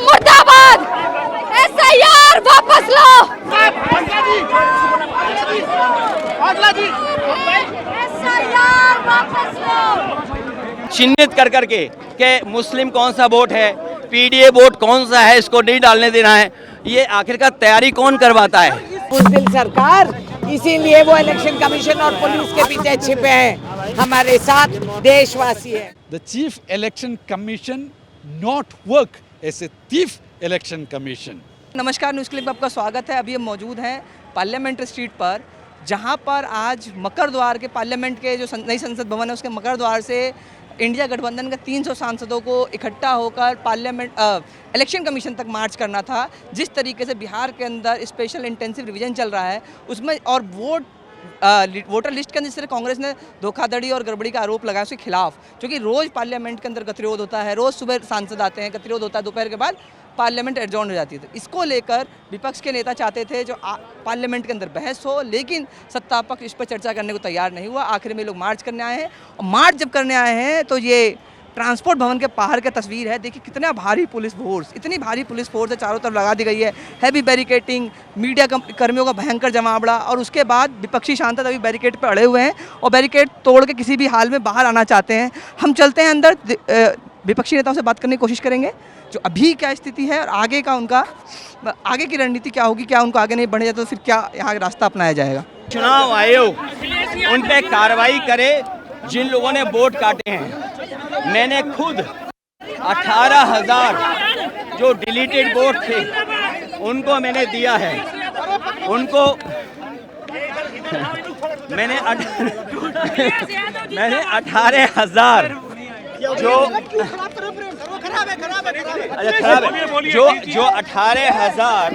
मुर्दाबाद। एसआईआर वापस लो। एसआईआर वापस लो। चिन्हित कर करके कि मुस्लिम कौन सा वोट है, पीडीए वोट कौन सा है, इसको नहीं डालने देना है, ये आखिरकार तैयारी कौन करवाता है? बुज़दिल सरकार, इसीलिए वो इलेक्शन कमीशन और पुलिस के पीछे छिपे हैं। हमारे साथ देशवासी है। The Chief Election Commission not work as a thief election commission. नमस्कार, न्यूज़ क्लिप में आपका स्वागत है। अभी हम मौजूद हैं पार्लियामेंट स्ट्रीट पर, जहां पर आज मकर द्वार के पार्लियामेंट के जो नई संसद भवन है उसके मकर द्वार से इंडिया गठबंधन के 300 सांसदों को इकट्ठा होकर पार्लियामेंट इलेक्शन कमीशन तक मार्च करना था। जिस तरीके से बिहार के अंदर स्पेशल इंटेंसिव रिवीजन चल रहा है उसमें और वोटर लिस्ट के अंदर जिस तरह कांग्रेस ने धोखाधड़ी और गड़बड़ी का आरोप लगाया उसके खिलाफ, क्योंकि रोज़ पार्लियामेंट के अंदर गतिरोध होता है, रोज़ सुबह सांसद आते हैं, गतिरोध होता है, दोपहर के बाद पार्लियामेंट एडजॉर्न हो जाती है। तो इसको लेकर विपक्ष के नेता चाहते थे जो पार्लियामेंट के अंदर बहस हो, लेकिन सत्ता पक्ष इस पर चर्चा करने को तैयार नहीं हुआ। आखिर में लोग मार्च करने आए हैं और मार्च जब करने आए हैं तो ये ट्रांसपोर्ट भवन के बाहर की तस्वीर है। देखिए कितना भारी पुलिस फोर्स, इतनी भारी पुलिस फोर्स है, चारों तरफ लगा दी गई है, हैवी बैरिकेटिंग, मीडिया कर्मियों का भयंकर जमावड़ा, और उसके बाद विपक्षी सांसद अभी बैरिकेड पर अड़े हुए हैं और बैरिकेड तोड़ के किसी भी हाल में बाहर आना चाहते हैं। हम चलते हैं अंदर, विपक्षी नेताओं से बात करने की कोशिश करेंगे जो अभी क्या स्थिति है और आगे का उनका आगे की रणनीति क्या होगी, क्या उनको आगे नहीं बढ़े जाए तो फिर क्या यहाँ रास्ता अपनाया जाएगा। चुनाव आयोग उन पे कार्रवाई करे जिन लोगों ने वोट काटे हैं। मैंने खुद 18,000 जो डिलीटेड वोट थे उनको मैंने दिया है। उनको मैंने 18,000 जो जो 18,000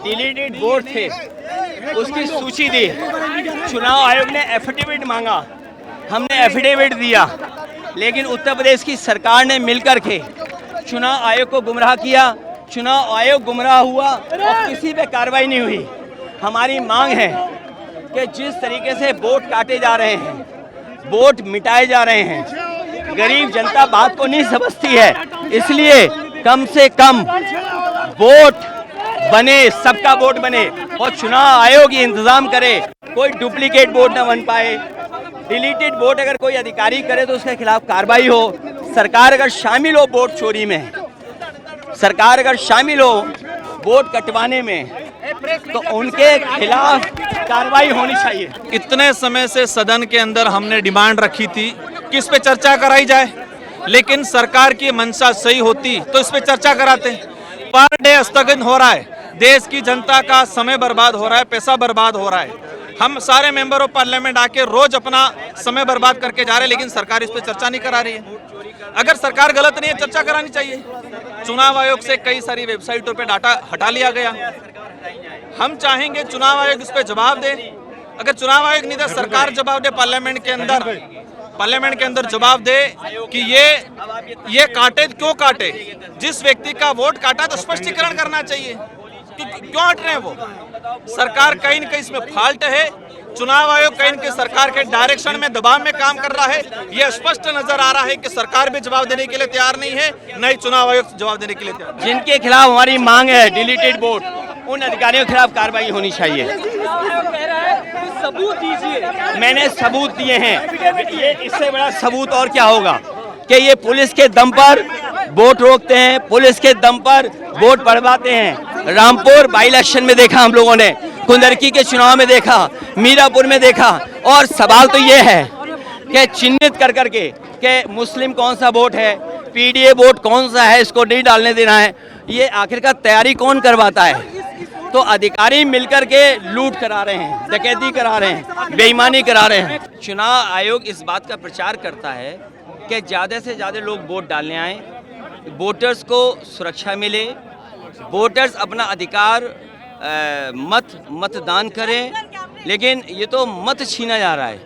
डिलीटेड वोट थे उसकी सूची दी। चुनाव आयोग ने एफिडेविट मांगा, हमने एफिडेविट दिया, लेकिन उत्तर प्रदेश की सरकार ने मिलकर के चुनाव आयोग को गुमराह किया। चुनाव आयोग गुमराह हुआ और किसी पे कार्रवाई नहीं हुई। हमारी मांग है कि जिस तरीके से वोट काटे जा रहे हैं, वोट मिटाए जा रहे हैं, गरीब जनता बात को नहीं समझती है, इसलिए कम से कम वोट बने, सबका वोट बने और चुनाव आयोग ये इंतजाम करे कोई डुप्लीकेट वोट न बन पाए। डिलीटेड वोट अगर कोई अधिकारी करे तो उसके खिलाफ कार्रवाई हो। सरकार अगर शामिल हो वोट चोरी में, सरकार अगर शामिल हो वोट कटवाने में, तो उनके खिलाफ कार्रवाई होनी चाहिए। इतने समय से सदन के अंदर हमने डिमांड रखी थी कि इस पे चर्चा कराई जाए, लेकिन सरकार की मंशा सही होती तो इस पे चर्चा कराते। पर डे स्थगित हो रहा है, देश की जनता का समय बर्बाद हो रहा है, पैसा बर्बाद हो रहा है। हम सारे मेंबर ऑफ पार्लियामेंट आके रोज अपना समय बर्बाद करके जा रहे हैं, लेकिन सरकार इस पे चर्चा नहीं करा रही है। अगर सरकार गलत नहीं है, चर्चा करानी चाहिए। चुनाव आयोग से कई सारी वेबसाइटों पे डाटा हटा लिया गया। हम चाहेंगे चुनाव आयोग इस पे जवाब दे। अगर चुनाव आयोग नहीं दे, सरकार जवाब दे, पार्लियामेंट के अंदर जवाब दे कि ये काटे, क्यों काटे। जिस व्यक्ति का वोट काटा तो स्पष्टीकरण करना चाहिए कि क्यों हट रहे हैं वो। सरकार कहीं न कहीं इसमें फॉल्ट है। चुनाव आयोग कहीं न कहीं सरकार के डायरेक्शन में, दबाव में काम कर रहा है। यह स्पष्ट नजर आ रहा है कि सरकार भी जवाब देने के लिए तैयार नहीं है, न ही चुनाव आयोग जवाब देने के लिए तैयार। जिनके खिलाफ हमारी मांग है डिलीटेड वोट, उन अधिकारियों के खिलाफ कार्रवाई होनी चाहिए। सबूत दीजिए। मैंने सबूत दिए हैं। ये इससे बड़ा सबूत और क्या होगा कि ये पुलिस के दम पर वोट रोकते हैं, पुलिस के दम पर वोट पड़वाते हैं। रामपुर बाई इलेक्शन में देखा हम लोगों ने, कुंदरकी के चुनाव में देखा, मीरापुर में देखा। और सवाल तो ये है कि चिन्हित कर करके कि मुस्लिम कौन सा वोट है, पीडीए वोट कौन सा है, इसको नहीं डालने देना है, ये आखिरकार तैयारी कौन करवाता है? तो अधिकारी मिलकर के लूट करा रहे हैं, डकैती करा रहे हैं, बेईमानी करा रहे हैं। चुनाव आयोग इस बात का प्रचार करता है कि ज़्यादा से ज़्यादा लोग वोट डालने आएँ, वोटर्स को सुरक्षा मिले, वोटर्स अपना अधिकार मतदान करें, लेकिन ये तो मत छीना जा रहा है।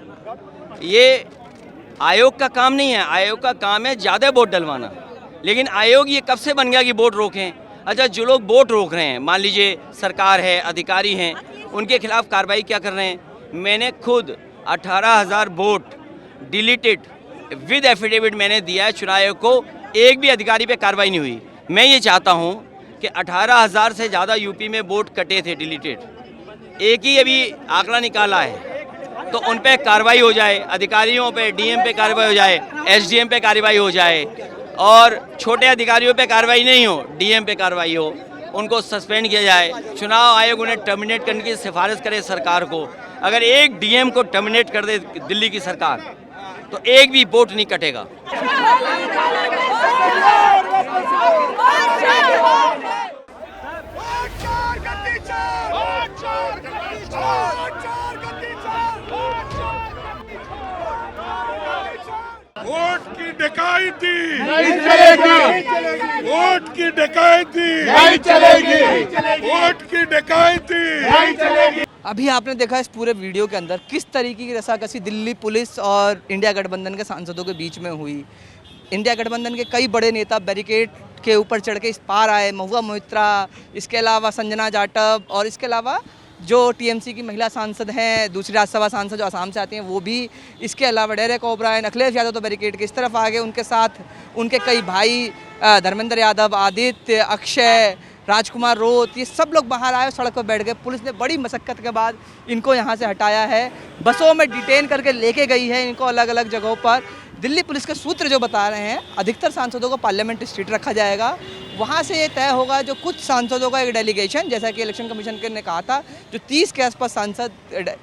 ये आयोग का काम नहीं है। आयोग का काम है ज़्यादा वोट डलवाना, लेकिन आयोग ये कब से बन गया कि वोट रोकें? अच्छा, जो लोग वोट रोक रहे हैं, मान लीजिए सरकार है, अधिकारी हैं, उनके खिलाफ कार्रवाई क्या कर रहे हैं? मैंने खुद 18,000 वोट डिलीटेड विद एफिडेविट मैंने दिया है चुनाव आयोग को, एक भी अधिकारी पे कार्रवाई नहीं हुई। मैं ये चाहता हूँ कि 18,000 से ज़्यादा यूपी में वोट कटे थे डिलीटेड, एक ही अभी आंकड़ा निकाला है, तो उन पे कार्रवाई हो जाए, अधिकारियों पे डीएम पे कार्रवाई हो जाए, एसडीएम पे कार्रवाई हो जाए, और छोटे अधिकारियों पे कार्रवाई नहीं हो, डीएम पे कार्रवाई हो, उनको सस्पेंड किया जाए। चुनाव आयोग उन्हें टर्मिनेट करने की सिफारिश करे सरकार को। अगर एक डीएम को टर्मिनेट कर दे दिल्ली की सरकार तो एक भी वोट नहीं कटेगा। वोट की डकैती नहीं चलेगी, वोट की डकैती नहीं चलेगी, वोट की डकैती नहीं चलेगी। अभी आपने देखा इस पूरे वीडियो के अंदर किस तरीके की रसाकसी दिल्ली पुलिस और इंडिया गठबंधन के सांसदों के बीच में हुई। इंडिया गठबंधन के कई बड़े नेता बैरिकेड के ऊपर चढ़ के इस पार आए, महुआ मोइत्रा, इसके अलावा संजना जाटव, और इसके अलावा जो टीएमसी की महिला सांसद हैं, दूसरी राज्यसभा सांसद जो असम से आती हैं वो भी, इसके अलावा डेरेक ओब्रायन, अखिलेश यादव तो बैरिकेड के इस तरफ आ गए, उनके साथ उनके कई भाई धर्मेंद्र यादव, आदित्य, अक्षय, राजकुमार रोत, ये सब लोग बाहर आए, सड़क पर बैठ गए। पुलिस ने बड़ी मशक्क़त के बाद इनको यहाँ से हटाया है, बसों में डिटेन करके लेके गई है इनको अलग अलग जगहों पर। दिल्ली पुलिस के सूत्र जो बता रहे हैं अधिकतर सांसदों को पार्लियामेंट स्ट्रीट रखा जाएगा, वहाँ से ये तय होगा जो कुछ सांसदों का एक डेलीगेशन, जैसा कि इलेक्शन कमीशन ने कहा था, जो 30 के आसपास सांसद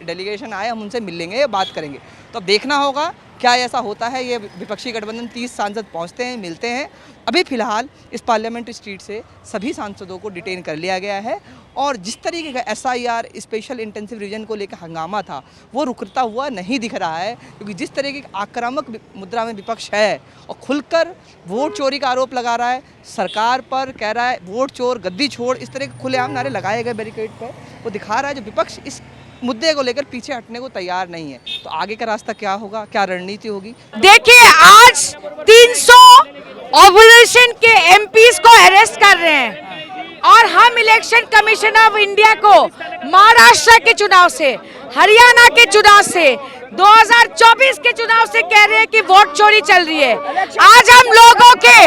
डेलीगेशन आए, हम उनसे मिल लेंगे, बात करेंगे। तो अब देखना होगा क्या ऐसा होता है। ये विपक्षी गठबंधन 30 सांसद पहुंचते हैं, मिलते हैं। अभी फिलहाल इस पार्लियामेंट स्ट्रीट से सभी सांसदों को डिटेन कर लिया गया है, और जिस तरीके का SIR स्पेशल इंटेंसिव रिवीजन को लेकर हंगामा था वो रुकता हुआ नहीं दिख रहा है, क्योंकि जिस तरीके की आक्रामक मुद्रा में विपक्ष है और खुलकर वोट चोरी का आरोप लगा रहा है सरकार पर, कह रहा है वोट चोर गद्दी छोड़, इस तरह के खुलेआम नारे लगाए गए बैरिकेड पर, वो दिखा रहा है जो विपक्ष इस मुद्दे को लेकर पीछे हटने को तैयार नहीं है। तो आगे का रास्ता क्या होगा, क्या रणनीति होगी? देखिए, आज 300 ऑपोजिशन के MPs को अरेस्ट कर रहे हैं, और हम इलेक्शन कमीशन ऑफ इंडिया को महाराष्ट्र के चुनाव से, हरियाणा के चुनाव से, 2024 के चुनाव से कह रहे हैं कि वोट चोरी चल रही है। आज हम लोगों के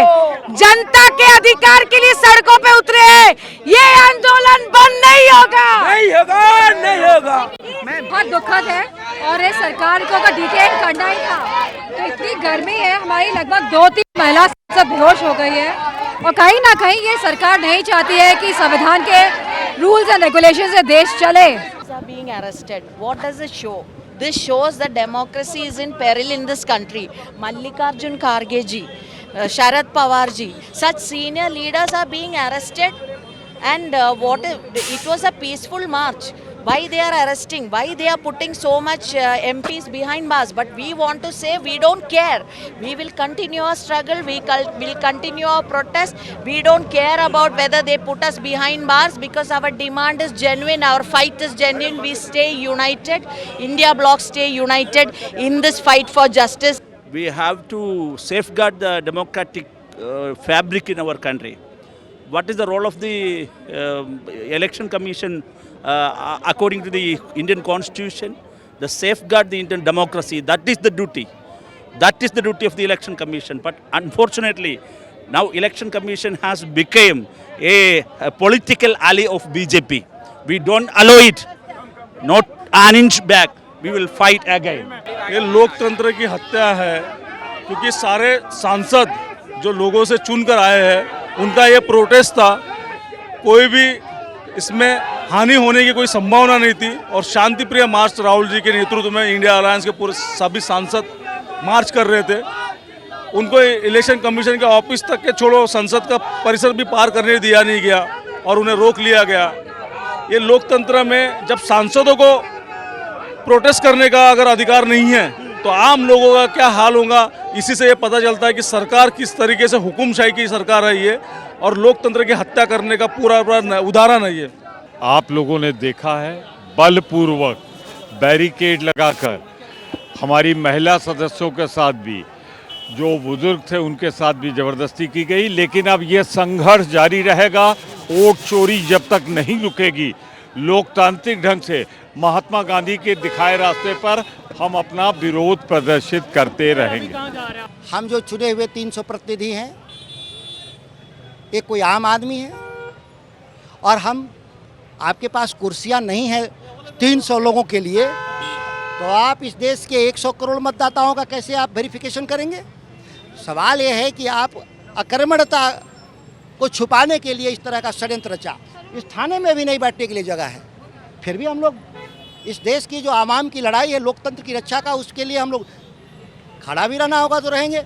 जनता के अधिकार के लिए सड़कों पे उतरे हैं। ये आंदोलन बंद नहीं होगा, नहीं होगा, नहीं होगा। बहुत दुखद है, और ये सरकार को अगर डिटेन करना ही था तो इतनी गर्मी है, हमारी लगभग 2-3 महिला सब बेहोश हो गई है, और कहीं ना कहीं ये सरकार नहीं चाहती है कि संविधान के रूल्स एंड रेगुलेशन से देश चले। Being arrested. What does it show? This shows that democracy is in peril in this country. Mallikarjun Kharge ji, Sharad Pawar ji, such senior leaders are being arrested, and it was a peaceful march. Why they are arresting? Why they are putting so much MPs behind bars? But we want to say we don't care. We will continue our struggle. We will continue our protest. We don't care about whether they put us behind bars, because our demand is genuine. Our fight is genuine. We stay united. India bloc stay united in this fight for justice. We have to safeguard the democratic fabric in our country. What is the role of the election commission according to the Indian constitution? The safeguard the Indian democracy. That is the duty. That is the duty of the election commission. But unfortunately, now election commission has become a political ally of BJP. We don't allow it. Not an inch back. We will fight again. ये लोकतंत्र की हत्या है, क्योंकि सारे सांसद जो लोगों से चुनकर आए हैं उनका ये प्रोटेस्ट था, कोई भी इसमें हानि होने की कोई संभावना नहीं थी, और शांति प्रिय मार्च राहुल जी के नेतृत्व में इंडिया अलायंस के पूरे सभी सांसद मार्च कर रहे थे। उनको इलेक्शन कमीशन के ऑफिस तक के छोड़ो, संसद का परिसर भी पार करने दिया नहीं गया और उन्हें रोक लिया गया। ये लोकतंत्र में जब सांसदों को प्रोटेस्ट करने का अगर अधिकार नहीं है तो आम लोगों का क्या हाल होगा। इसी से ये पता चलता है कि सरकार किस तरीके से हुकुमशाही की सरकार है ये, और लोकतंत्र की हत्या करने का पूरा उदाहरण है ये। आप लोगों ने देखा है, बलपूर्वक बैरिकेड लगाकर हमारी महिला सदस्यों के साथ भी, जो बुजुर्ग थे उनके साथ भी ज़बरदस्ती की गई। लेकिन अब ये संघर्ष जारी रहेगा। वोट चोरी जब तक नहीं रुकेगी, लोकतांत्रिक ढंग से महात्मा गांधी के दिखाए रास्ते पर हम अपना विरोध प्रदर्शित करते रहेंगे। हम जो चुने हुए 300 प्रतिनिधि हैं, एक कोई आम आदमी है और हम आपके पास कुर्सियां नहीं है 300 लोगों के लिए, तो आप इस देश के 100 करोड़ मतदाताओं का कैसे आप वेरिफिकेशन करेंगे? सवाल ये है कि आप अक्रमणता को छुपाने के लिए इस तरह का षड्यंत्र रचा। इस थाने में भी नहीं बैठने के लिए जगह है, फिर भी हम लोग इस देश की जो आवाम की लड़ाई है लोकतंत्र की रक्षा का, उसके लिए हम लोग खड़ा भी रहना होगा तो रहेंगे।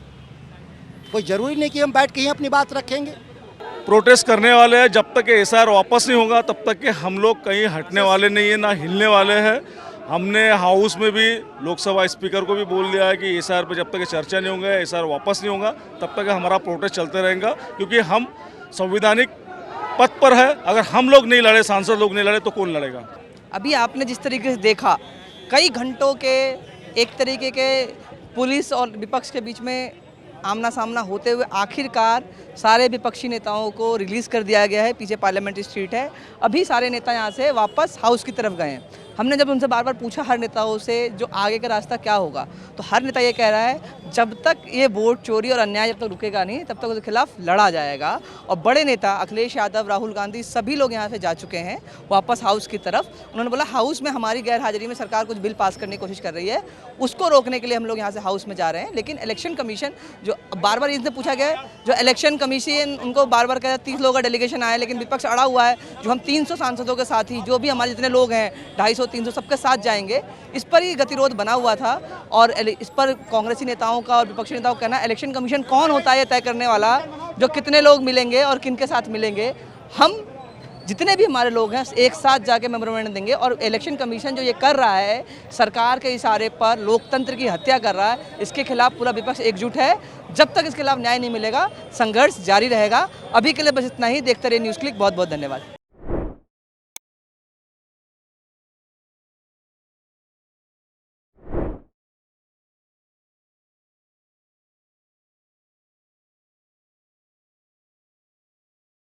कोई ज़रूरी नहीं कि हम बैठ के ही अपनी बात रखेंगे। प्रोटेस्ट करने वाले हैं, जब तक एसआर वापस नहीं होगा तब तक के हम लोग कहीं हटने वाले नहीं है, ना हिलने वाले हैं। हमने हाउस में भी लोकसभा स्पीकर को भी बोल दिया है कि एसआर पे जब तक चर्चा नहीं होगा, एसआर वापस नहीं होगा, तब तक हमारा प्रोटेस्ट चलते रहेगा, क्योंकि हम संवैधानिक पद पर है। अगर हम लोग नहीं लड़े, सांसद लोग नहीं लड़े, तो कौन लड़ेगा? अभी आपने जिस तरीके से देखा, कई घंटों के एक तरीके के पुलिस और विपक्ष के बीच में आमना सामना होते हुए आखिरकार सारे विपक्षी नेताओं को रिलीज़ कर दिया गया है। पीछे पार्लियामेंट्री स्ट्रीट है, अभी सारे नेता यहाँ से वापस हाउस की तरफ गए हैं। हमने जब उनसे बार बार पूछा हर नेताओं से जो आगे का रास्ता क्या होगा, तो हर नेता ये कह रहा है जब तक ये वोट चोरी और अन्याय जब तक रुकेगा नहीं, तब तक उसके खिलाफ लड़ा जाएगा। और बड़े नेता अखिलेश यादव, राहुल गांधी, सभी लोग यहाँ से जा चुके हैं वापस हाउस की तरफ। उन्होंने बोला हाउस में हमारी गैर हाजिरी में सरकार कुछ बिल पास करने की कोशिश कर रही है, उसको रोकने के लिए हम लोग यहाँ से हाउस में जा रहे हैं। लेकिन इलेक्शन कमीशन जो बार बार इनसे पूछा गया है, जो इलेक्शन कमीशन उनको बार बार कह 30 लोगों का डेलीगेशन आया, लेकिन विपक्ष अड़ा हुआ है जो हम 300 सांसदों के साथ ही, जो भी हमारे जितने लोग हैं 250-300 सबके साथ जाएंगे। इस पर ही गतिरोध बना हुआ था और इस पर कांग्रेसी नेताओं का और विपक्षी नेताओं का कहना, इलेक्शन कमीशन कौन होता है ये तय करने वाला, जो कितने लोग मिलेंगे और किन के साथ मिलेंगे। हम जितने भी हमारे लोग हैं एक साथ जाके मेमोरेंडम देंगे। और इलेक्शन कमीशन जो ये कर रहा है, सरकार के इशारे पर लोकतंत्र की हत्या कर रहा है, इसके खिलाफ पूरा विपक्ष एकजुट है। जब तक इसके खिलाफ न्याय नहीं मिलेगा, संघर्ष जारी रहेगा। अभी के लिए बस इतना ही। देखते रहिए न्यूज़ क्लिक। बहुत बहुत धन्यवाद।